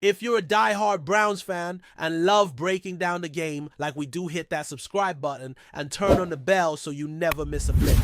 If you're a die-hard Browns fan and love breaking down the game like we do, hit that subscribe button and turn on the bell so you never miss a blitz.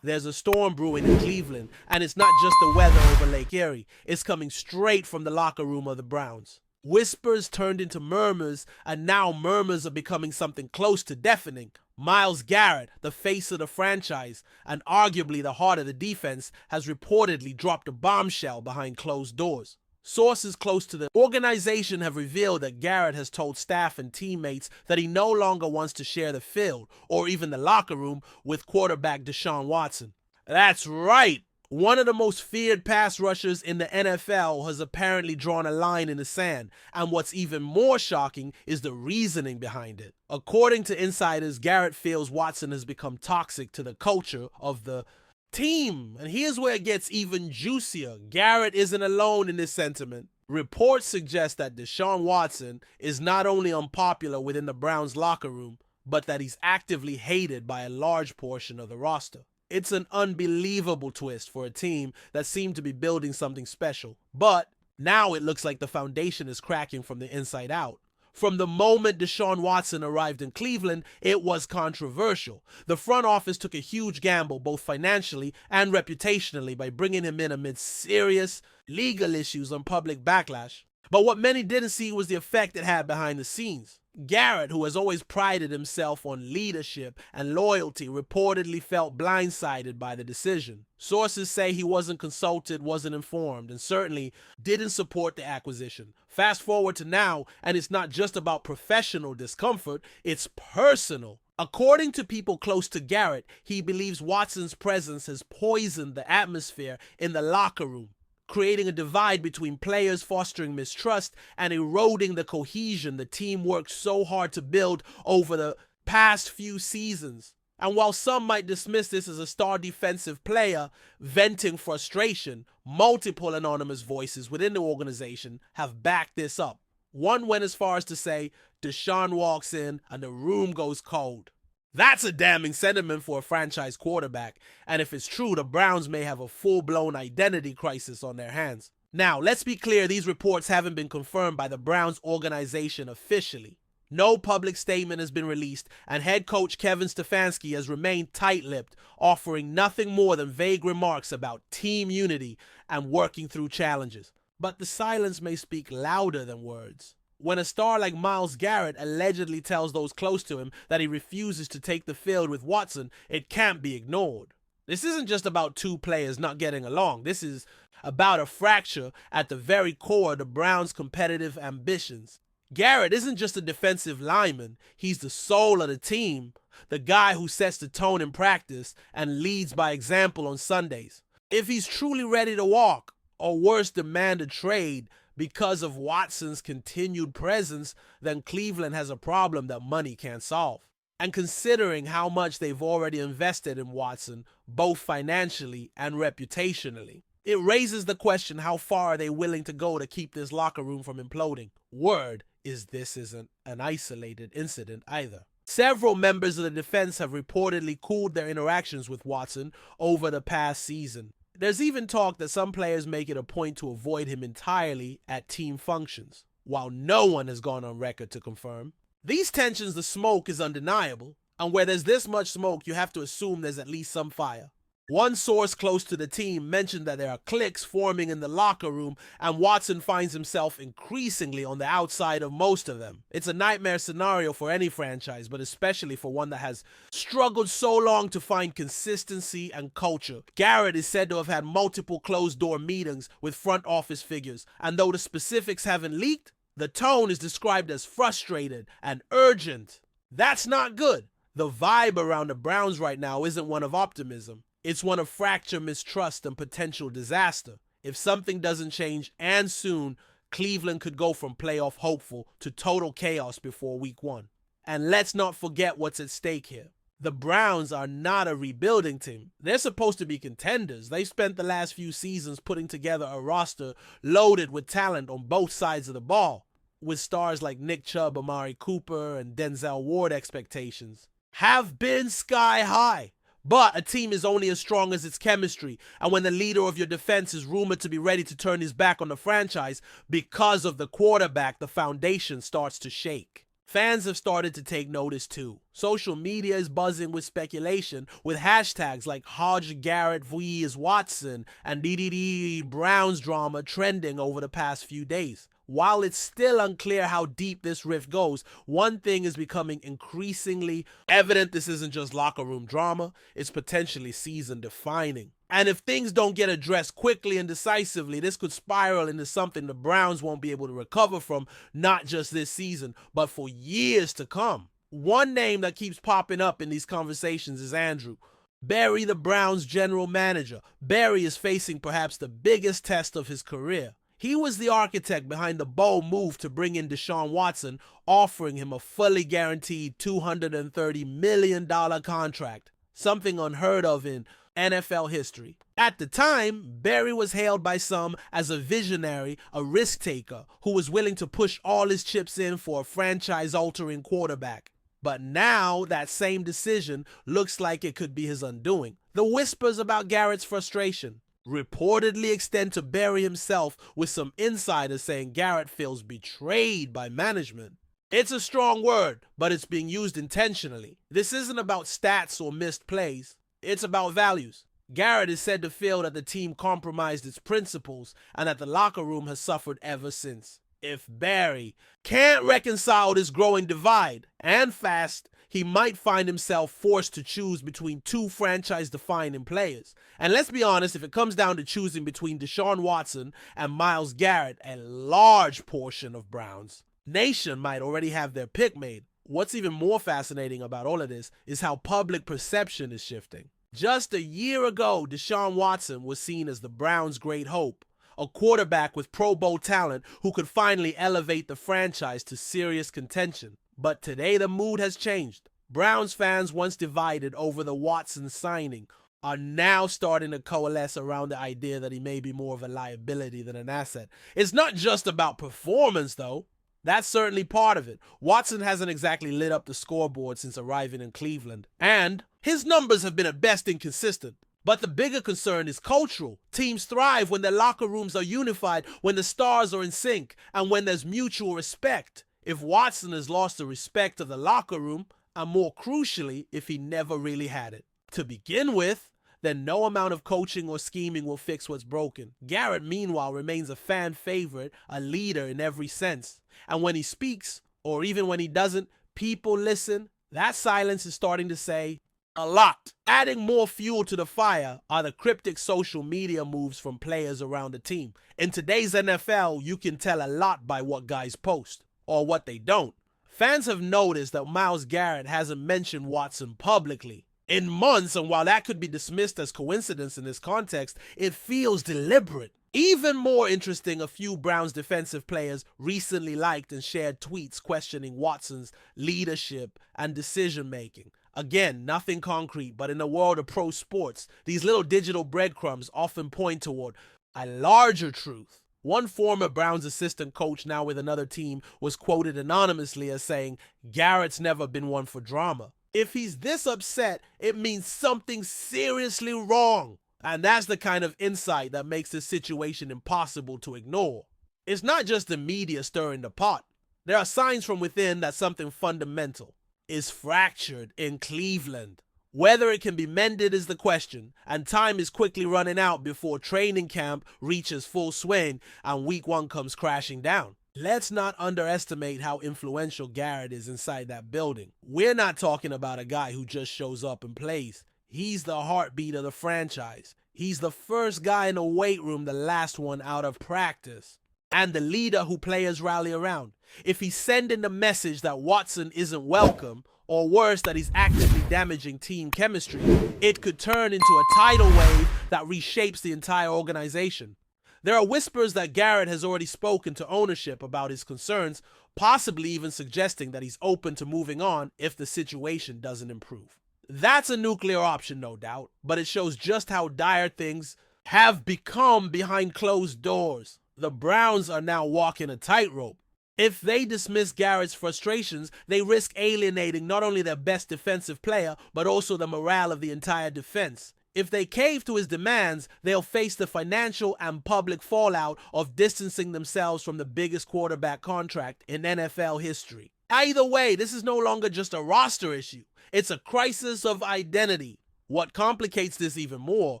There's a storm brewing in Cleveland, and it's not just the weather over Lake Erie. It's coming straight from the locker room of the Browns. Whispers turned into murmurs, and now murmurs are becoming something close to deafening. Myles Garrett, the face of the franchise and arguably the heart of the defense, has reportedly dropped a bombshell behind closed doors. Sources close to the organization have revealed that Garrett has told staff and teammates that he no longer wants to share the field or even the locker room with quarterback Deshaun Watson. That's right! One of the most feared pass rushers in the NFL has apparently drawn a line in the sand, and what's even more shocking is the reasoning behind it. According to insiders, Garrett feels Watson has become toxic to the culture of the team. And here's where it gets even juicier. Garrett isn't alone in this sentiment. Reports suggest that Deshaun Watson is not only unpopular within the Browns locker room, but that he's actively hated by a large portion of the roster. It's an unbelievable twist for a team that seemed to be building something special. But now it looks like the foundation is cracking from the inside out. From the moment Deshaun Watson arrived in Cleveland, it was controversial. The front office took a huge gamble, both financially and reputationally, by bringing him in amid serious legal issues and public backlash. But what many didn't see was the effect it had behind the scenes. Garrett, who has always prided himself on leadership and loyalty, reportedly felt blindsided by the decision. Sources say he wasn't consulted, wasn't informed, and certainly didn't support the acquisition. Fast forward to now, and it's not just about professional discomfort, it's personal. According to people close to Garrett, he believes Watson's presence has poisoned the atmosphere in the locker room, creating a divide between players, fostering mistrust, and eroding the cohesion the team worked so hard to build over the past few seasons. And while some might dismiss this as a star defensive player venting frustration, multiple anonymous voices within the organization have backed this up. One went as far as to say, Deshaun walks in and the room goes cold. That's a damning sentiment for a franchise quarterback, and if it's true, the Browns may have a full-blown identity crisis on their hands. Now, let's be clear, these reports haven't been confirmed by the Browns organization officially. No public statement has been released, and head coach Kevin Stefanski has remained tight-lipped, offering nothing more than vague remarks about team unity and working through challenges. But the silence may speak louder than words. When a star like Myles Garrett allegedly tells those close to him that he refuses to take the field with Watson, it can't be ignored. This isn't just about two players not getting along. This is about a fracture at the very core of the Browns' competitive ambitions. Garrett isn't just a defensive lineman. He's the soul of the team, the guy who sets the tone in practice and leads by example on Sundays. If he's truly ready to walk, or worse, demand a trade, because of Watson's continued presence, then Cleveland has a problem that money can't solve. And considering how much they've already invested in Watson, both financially and reputationally, it raises the question, how far are they willing to go to keep this locker room from imploding? Word is this isn't an isolated incident either. Several members of the defense have reportedly cooled their interactions with Watson over the past season. There's even talk that some players make it a point to avoid him entirely at team functions, while no one has gone on record to confirm. These tensions, the smoke is undeniable, and where there's this much smoke, you have to assume there's at least some fire. One source close to the team mentioned that there are cliques forming in the locker room, and Watson finds himself increasingly on the outside of most of them. It's a nightmare scenario for any franchise, but especially for one that has struggled so long to find consistency and culture. Garrett is said to have had multiple closed-door meetings with front office figures, and though the specifics haven't leaked, the tone is described as frustrated and urgent. That's not good. The vibe around the Browns right now isn't one of optimism. It's one of fracture, mistrust, and potential disaster. If something doesn't change, and soon, Cleveland could go from playoff hopeful to total chaos before week 1. And let's not forget what's at stake here. The Browns are not a rebuilding team. They're supposed to be contenders. They've spent the last few seasons putting together a roster loaded with talent on both sides of the ball, with stars like Nick Chubb, Amari Cooper, and Denzel Ward. Expectations have been sky high. But a team is only as strong as its chemistry, and when the leader of your defense is rumored to be ready to turn his back on the franchise because of the quarterback, the foundation starts to shake. Fans have started to take notice too. Social media is buzzing with speculation, with hashtags like Myles Garrett vs. Watson and DDD Browns drama trending over the past few days. While it's still unclear how deep this rift goes, one thing is becoming increasingly evident: this isn't just locker room drama, it's potentially season defining. And if things don't get addressed quickly and decisively, this could spiral into something the Browns won't be able to recover from, not just this season, but for years to come. One name that keeps popping up in these conversations is Andrew Berry, the Browns general manager. Berry is facing perhaps the biggest test of his career. He was the architect behind the bold move to bring in Deshaun Watson, offering him a fully guaranteed $230 million contract, something unheard of in NFL history. At the time, Berry was hailed by some as a visionary, a risk taker, who was willing to push all his chips in for a franchise-altering quarterback. But now that same decision looks like it could be his undoing. The whispers about Garrett's frustration reportedly extend to Berry himself, with some insiders saying Garrett feels betrayed by management. It's a strong word, but it's being used intentionally. This isn't about stats or missed plays. It's about values. Garrett is said to feel that the team compromised its principles and that the locker room has suffered ever since. If Berry can't reconcile this growing divide, and fast, he might find himself forced to choose between two franchise-defining players. And let's be honest, if it comes down to choosing between Deshaun Watson and Myles Garrett, a large portion of Browns Nation might already have their pick made. What's even more fascinating about all of this is how public perception is shifting. Just a year ago, Deshaun Watson was seen as the Browns' great hope, a quarterback with Pro Bowl talent who could finally elevate the franchise to serious contention. But today the mood has changed. Browns fans, once divided over the Watson signing, are now starting to coalesce around the idea that he may be more of a liability than an asset. It's not just about performance, though. That's certainly part of it. Watson hasn't exactly lit up the scoreboard since arriving in Cleveland, and his numbers have been at best inconsistent. But the bigger concern is cultural. Teams thrive when their locker rooms are unified, when the stars are in sync, and when there's mutual respect. If Watson has lost the respect of the locker room, and more crucially, if he never really had it to begin with, then no amount of coaching or scheming will fix what's broken. Garrett, meanwhile, remains a fan favorite, a leader in every sense. And when he speaks, or even when he doesn't, people listen. That silence is starting to say a lot. Adding more fuel to the fire are the cryptic social media moves from players around the team. In today's NFL, you can tell a lot by what guys post, or what they don't. Fans have noticed that Myles Garrett hasn't mentioned Watson publicly in months, and while that could be dismissed as coincidence in this context, it feels deliberate. Even more interesting, a few Browns defensive players recently liked and shared tweets questioning Watson's leadership and decision-making. Again, nothing concrete, but in the world of pro sports, these little digital breadcrumbs often point toward a larger truth. One former Browns assistant coach, now with another team, was quoted anonymously as saying, "Garrett's never been one for drama. If he's this upset, it means something seriously wrong." And that's the kind of insight that makes this situation impossible to ignore. It's not just the media stirring the pot. There are signs from within that something fundamental is fractured in Cleveland. Whether it can be mended is the question, and time is quickly running out before training camp reaches full swing and week one comes crashing down. Let's not underestimate how influential Garrett is inside that building. We're not talking about a guy who just shows up and plays. He's the heartbeat of the franchise. He's the first guy in the weight room, the last one out of practice, and the leader who players rally around. If he's sending the message that Watson isn't welcome, or worse, that he's actively damaging team chemistry, it could turn into a tidal wave that reshapes the entire organization. There are whispers that Garrett has already spoken to ownership about his concerns, possibly even suggesting that he's open to moving on if the situation doesn't improve. That's a nuclear option, no doubt, but it shows just how dire things have become behind closed doors. The Browns are now walking a tightrope. If they dismiss Garrett's frustrations, they risk alienating not only their best defensive player, but also the morale of the entire defense. If they cave to his demands, they'll face the financial and public fallout of distancing themselves from the biggest quarterback contract in NFL history. Either way, this is no longer just a roster issue. It's a crisis of identity. What complicates this even more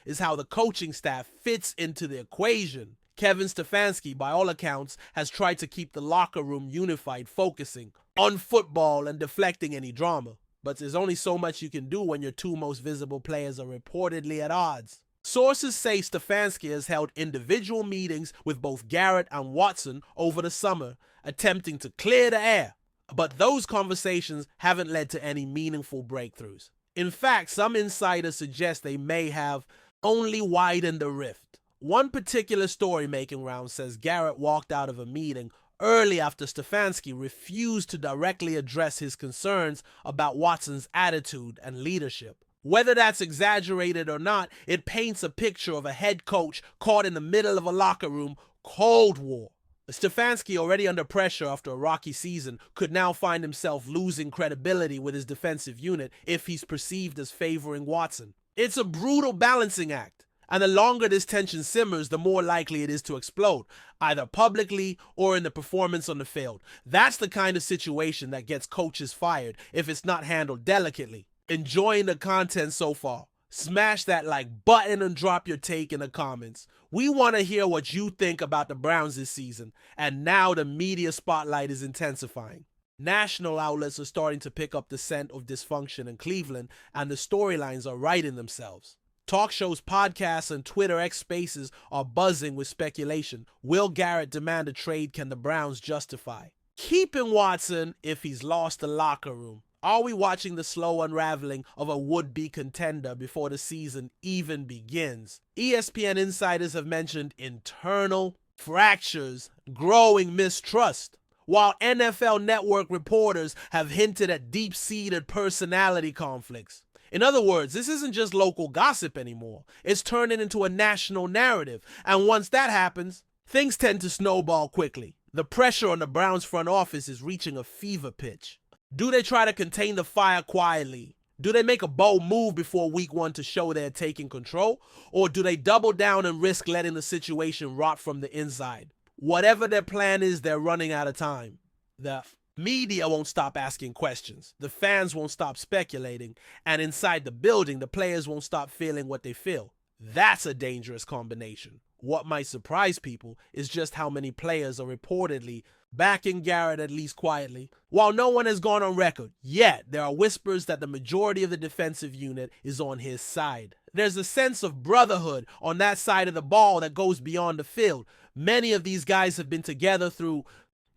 is how the coaching staff fits into the equation. Kevin Stefanski, by all accounts, has tried to keep the locker room unified, focusing on football and deflecting any drama. But there's only so much you can do when your two most visible players are reportedly at odds. Sources say Stefanski has held individual meetings with both Garrett and Watson over the summer, attempting to clear the air. But those conversations haven't led to any meaningful breakthroughs. In fact, some insiders suggest they may have only widened the rift. One particular story making rounds says Garrett walked out of a meeting early after Stefanski refused to directly address his concerns about Watson's attitude and leadership. Whether that's exaggerated or not, it paints a picture of a head coach caught in the middle of a locker room Cold War. Stefanski, already under pressure after a rocky season, could now find himself losing credibility with his defensive unit if he's perceived as favoring Watson. It's a brutal balancing act. And the longer this tension simmers, the more likely it is to explode, either publicly or in the performance on the field. That's the kind of situation that gets coaches fired if it's not handled delicately. Enjoying the content so far? Smash that like button and drop your take in the comments. We want to hear what you think about the Browns this season, and now the media spotlight is intensifying. National outlets are starting to pick up the scent of dysfunction in Cleveland, and the storylines are writing themselves. Talk shows, podcasts, and Twitter X Spaces are buzzing with speculation. Will Garrett demand a trade? Can the Browns justify keeping Watson if he's lost the locker room? Are we watching the slow unraveling of a would-be contender before the season even begins? ESPN insiders have mentioned internal fractures, growing mistrust, while NFL Network reporters have hinted at deep-seated personality conflicts. In other words, this isn't just local gossip anymore. It's turning into a national narrative. And once that happens, things tend to snowball quickly. The pressure on the Browns front office is reaching a fever pitch. Do they try to contain the fire quietly? Do they make a bold move before week 1 to show they're taking control? Or do they double down and risk letting the situation rot from the inside? Whatever their plan is, they're running out of time. The media won't stop asking questions. The fans won't stop speculating. And inside the building, the players won't stop feeling what they feel. That's a dangerous combination. What might surprise people is just how many players are reportedly backing Garrett, at least quietly. While no one has gone on record yet, there are whispers that the majority of the defensive unit is on his side. There's a sense of brotherhood on that side of the ball that goes beyond the field. Many of these guys have been together through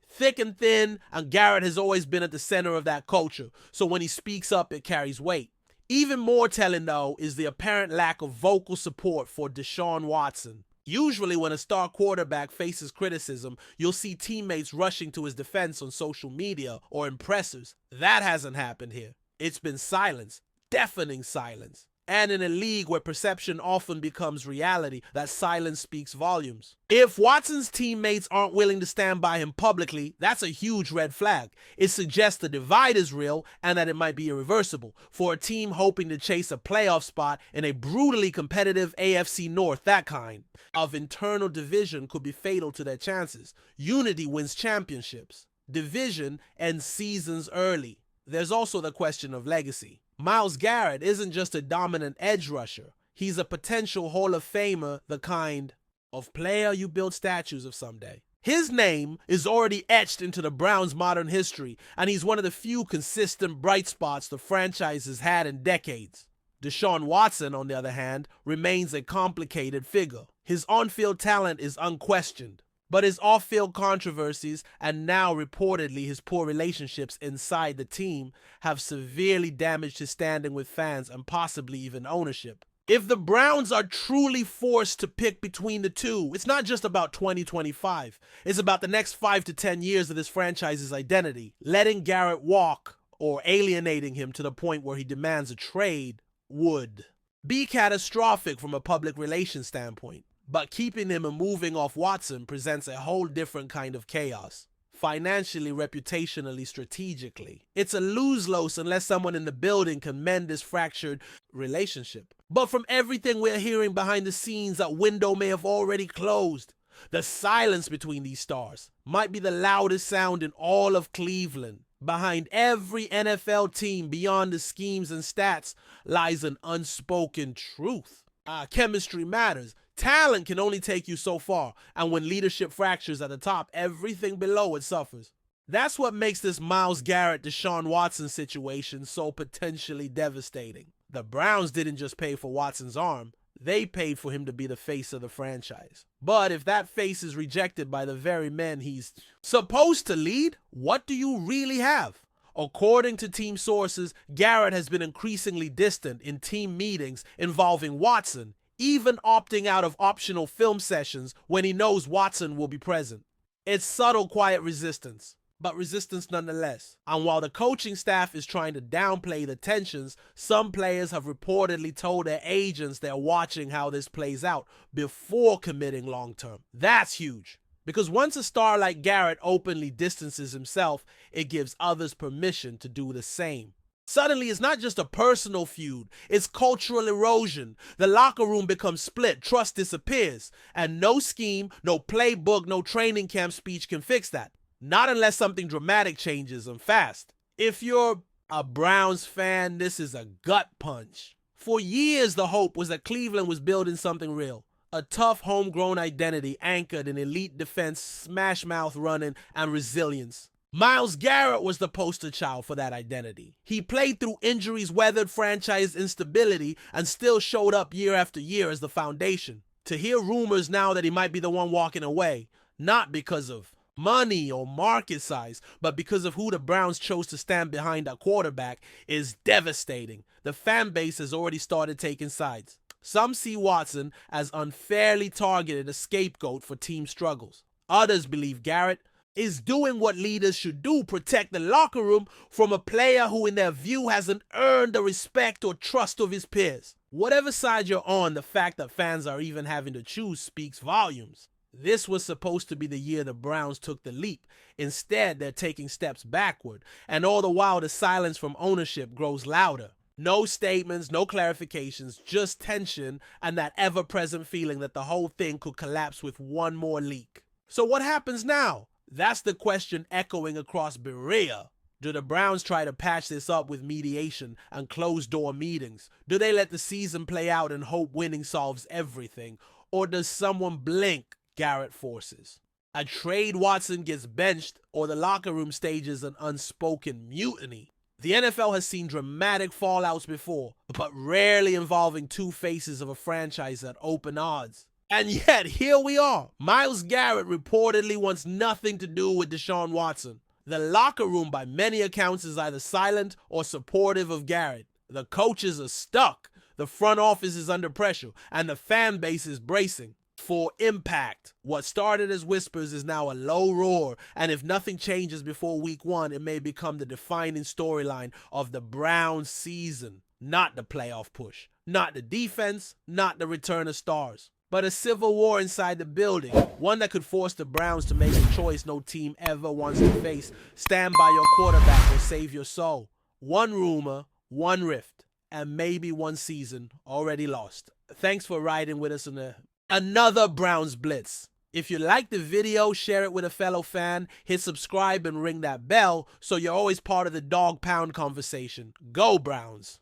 thick and thin, and Garrett has always been at the center of that culture. So when he speaks up, it carries weight. Even more telling, though, is the apparent lack of vocal support for DESHAUN Watson. Usually when a star quarterback faces criticism, you'll see teammates rushing to his defense on social media or in pressers. That hasn't happened here. It's been silence, deafening silence. And in a league where perception often becomes reality, that silence speaks volumes. If Watson's teammates aren't willing to stand by him publicly, that's a huge red flag. It suggests the divide is real and that it might be irreversible. For a team hoping to chase a playoff spot in a brutally competitive AFC North, that kind of internal division could be fatal to their chances. Unity wins championships. Division ends seasons early. There's also the question of legacy. Myles Garrett isn't just a dominant edge rusher. He's a potential Hall of Famer, the kind of player you build statues of someday. His name is already etched into the Browns' modern history, and he's one of the few consistent bright spots the franchise has had in decades. DESHAUN Watson, on the other hand, remains a complicated figure. His on-field talent is unquestioned, but his off-field controversies and now reportedly his poor relationships inside the team have severely damaged his standing with fans and possibly even ownership. If the Browns are truly forced to pick between the two, it's not just about 2025. It's about the next 5 to 10 years of this franchise's identity. Letting Garrett walk or alienating him to the point where he demands a trade would be catastrophic from a public relations standpoint. But keeping him and moving off Watson presents a whole different kind of chaos. financially, reputationally, strategically. It's a lose-lose unless someone in the building can mend this fractured relationship. But from everything we're hearing behind the scenes, that window may have already closed. The silence between these stars might be the loudest sound in all of Cleveland. Behind every NFL team, beyond the schemes and stats, lies an unspoken truth. Chemistry matters. Talent can only take you so far, and when leadership fractures at the top, everything below it suffers. That's what makes this Myles Garrett, Deshaun Watson situation so potentially devastating. The Browns didn't just pay for Watson's arm, they paid for him to be the face of the franchise. But if that face is rejected by the very men he's supposed to lead, what do you really have? According to team sources, Garrett has been increasingly distant in team meetings involving Watson, even opting out of optional film sessions when he knows Watson will be present. It's subtle, quiet resistance, but resistance nonetheless. And while the coaching staff is trying to downplay the tensions, some players have reportedly told their agents they're watching how this plays out before committing long-term. That's huge, because once a star like Garrett openly distances himself, it gives others permission to do the same. Suddenly, it's not just a personal feud, it's cultural erosion. The locker room becomes split, trust disappears, and no scheme, no playbook, no training camp speech can fix that. Not unless something dramatic changes and fast. If you're a Browns fan, this is a gut punch. For years, the hope was that Cleveland was building something real. A tough homegrown identity anchored in elite defense, smash mouth running, and resilience. Myles Garrett was the poster child for that identity. He played through injuries, weathered franchise instability, and still showed up year after year as the foundation. To hear rumors now that he might be the one walking away, not because of money or market size, but because of who the Browns chose to stand behind at quarterback, is devastating. The fan base has already started taking sides. Some see Watson as unfairly targeted, a scapegoat for team struggles. Others believe Garrett is doing what leaders should do, protect the locker room from a player who in their view hasn't earned the respect or trust of his peers. Whatever side you're on, the fact that fans are even having to choose speaks volumes. This was supposed to be the year the Browns took the leap. Instead, they're taking steps backward, and all the while the silence from ownership grows louder. No statements, no clarifications, just tension and that ever-present feeling that the whole thing could collapse with one more leak. So what happens now? That's the question echoing across Berea. Do the Browns try to patch this up with mediation and closed-door meetings? Do they let the season play out and hope winning solves everything? Or does someone blink Garrett forces? A trade Watson gets benched, or the locker room stages an unspoken mutiny. The NFL has seen dramatic fallouts before, but rarely involving two faces of a franchise at open odds. And yet, here we are. Myles Garrett reportedly wants nothing to do with Deshaun Watson. The locker room, by many accounts, is either silent or supportive of Garrett. The coaches are stuck. The front office is under pressure, and the fan base is bracing for impact. What started as whispers is now a low roar, and if nothing changes before week 1, it may become the defining storyline of the Browns season. Not the playoff push, not the defense, not the return of stars, but a civil war inside the building, one that could force the Browns to make a choice no team ever wants to face. Stand by your quarterback or save your soul. One rumor, one rift, and maybe one season already lost. Thanks for riding with us on another Browns Blitz. If you liked the video, share it with a fellow fan, hit subscribe and ring that bell so you're always part of the Dawg Pound conversation. Go Browns!